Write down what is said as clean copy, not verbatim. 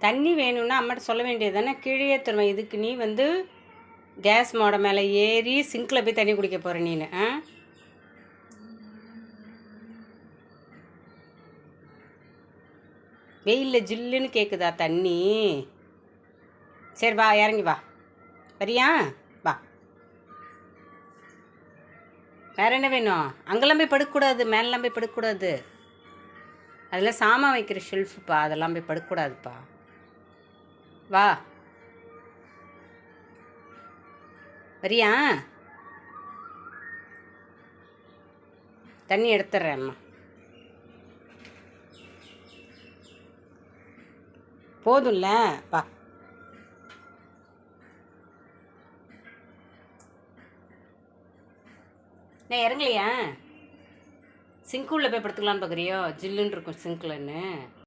தண்ணி வேணும்னா அம்மாட்ட சொல்ல வேண்டியது தானே, கீழேயே தருவேன். இதுக்கு நீ வந்து கேஸ் மோட மேலே ஏறி சிங்கில் போய் தண்ணி குடிக்க போகிற நீனு. வெயிலில் ஜில்லுன்னு கேட்குதா தண்ணி? சரி வா, இறங்கி வா. வரியா? வா. வேறு என்ன வேணும்? அங்கெல்லாம் போய் படுக்கக்கூடாது, மேலெலாம் போய் படுக்கக்கூடாது. அதெல்லாம் சாமான் வைக்கிற ஷெல்ஃபுப்பா, அதெல்லாம் போய் படுக்கக்கூடாதுப்பா. வா. வரியா? தண்ணி எடுத்துட்றேன் அம்மா. போதும்ல, வா. நான் இறங்கலையா? சிங்க் உள்ள போய் படுத்துக்கலான்னு பார்க்குறியோ? ஜில்லுன்னு இருக்கும் சிங்க்லன்னு.